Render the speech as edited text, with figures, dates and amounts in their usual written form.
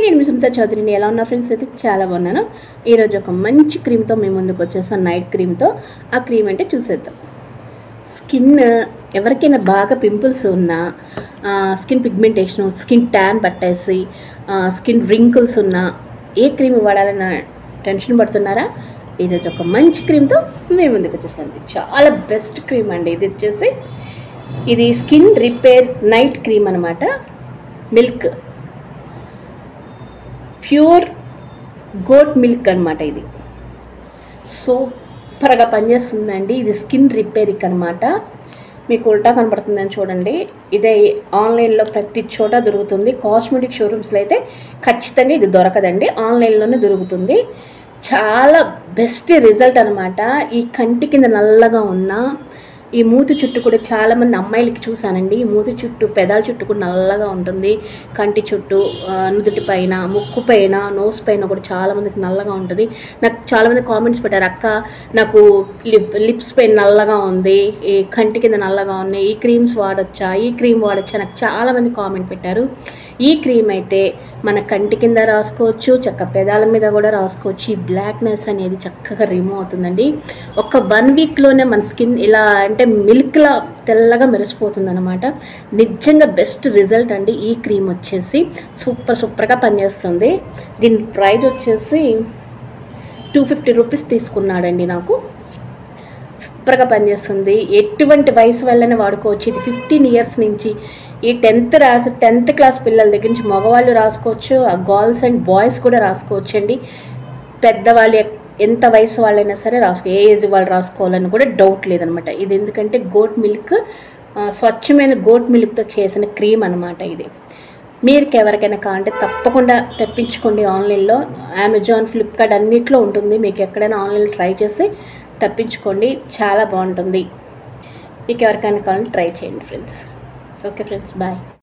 నేను మీ సునీత చౌదరిని. ఎలా ఉన్నా ఫ్రెండ్స్? అయితే చాలా బాగున్నాను. ఈరోజు ఒక మంచి క్రీమ్తో మేము ముందుకు వచ్చేసాను, నైట్ క్రీమ్తో. ఆ క్రీమ్ అంటే చూసేద్దాం. స్కిన్ ఎవరికైనా బాగా పింపుల్స్ ఉన్నా, స్కిన్ పిగ్మెంటేషను, స్కిన్ ట్యాన్ పట్టేసి, స్కిన్ రింకుల్స్ ఉన్నా, ఏ క్రీమ్ వాడాలన్న టెన్షన్ పడుతున్నారా? ఈరోజు ఒక మంచి క్రీమ్తో మేము ముందుకు వచ్చేసాను. చాలా బెస్ట్ క్రీమ్ అండి. ఇది స్కిన్ రిపేర్ నైట్ క్రీమ్ అనమాట. మిల్క్, ప్యూర్ గోట్ మిల్క్ అనమాట. ఇది సూపర్గా పనిచేస్తుందండి. ఇది స్కిన్ రిపేర్కి అనమాట. మీకు ఉల్టా కనపడుతుందని చూడండి. ఇదే ఆన్లైన్లో ప్రతి చోట దొరుకుతుంది. కాస్మెటిక్ షోరూమ్స్లో అయితే ఖచ్చితంగా ఇది దొరకదండి, ఆన్లైన్లోనే దొరుకుతుంది. చాలా బెస్ట్ రిజల్ట్ అనమాట. ఈ కంటి కింద నల్లగా ఉన్న, ఈ మూతి చుట్టూ కూడా చాలామంది అమ్మాయిలకి చూసానండి, ఈ మూతి చుట్టూ, పెదాల చుట్టూ కూడా నల్లగా ఉంటుంది. కంటి చుట్టూ, నుదుటి పైన, ముక్కు పైన, నోస్ పైన కూడా చాలామందికి నల్లగా ఉంటుంది. నాకు చాలామంది కామెంట్స్ పెట్టారు, అక్క నాకు లిప్స్ పైన నల్లగా ఉంది, ఈ కంటి కింద నల్లగా ఉన్నాయి, ఈ క్రీమ్స్ వాడొచ్చా, ఈ క్రీమ్ వాడొచ్చా, నాకు చాలామంది కామెంట్ పెట్టారు. ఈ క్రీమ్ అయితే మన కంటి కింద రాసుకోవచ్చు, చక్క పెదాల మీద కూడా రాసుకోవచ్చు. ఈ బ్లాక్నెస్ అనేది చక్కగా రిమూవ్ అవుతుందండి. ఒక 1 వీక్లోనే మన స్కిన్ ఇలా అంటే మిల్క్లా తెల్లగా మెరిసిపోతుంది అనమాట. నిజంగా బెస్ట్ రిజల్ట్ అండి. ఈ క్రీమ్ వచ్చేసి సూపర్గా పనిచేస్తుంది. దీని ప్రైస్ వచ్చేసి 250 రూపీస్ తీసుకున్నాడండి. నాకు సూపర్గా పనిచేస్తుంది. ఎటువంటి వయసు వల్లనే వాడుకోవచ్చు. ఇది 15 ఇయర్స్ నుంచి, ఈ 10th క్లాస్ పిల్లల దగ్గర నుంచి మగవాళ్ళు రాసుకోవచ్చు, గర్ల్స్ అండ్ బాయ్స్ కూడా రాసుకోవచ్చు అండి. పెద్దవాళ్ళు ఎంత వయసు వాళ్ళైనా సరే ఏ ఏజ్ వాళ్ళు రాసుకోవాలని కూడా డౌట్ లేదనమాట. ఇది ఎందుకంటే గోట్ మిల్క్, స్వచ్ఛమైన గోట్ మిల్క్తో చేసిన క్రీమ్ అనమాట. ఇది మీకు ఎవరికైనా కావాలంటే తప్పకుండా తెప్పించుకోండి. ఆన్లైన్లో అమెజాన్, ఫ్లిప్కార్ట్ అన్నిట్లో ఉంటుంది. మీకు ఎక్కడైనా ఆన్లైన్లో ట్రై చేసి తెప్పించుకోండి, చాలా బాగుంటుంది. మీకు ఎవరికైనా కావాలంటే ట్రై చేయండి ఫ్రెండ్స్. Okay friends, bye.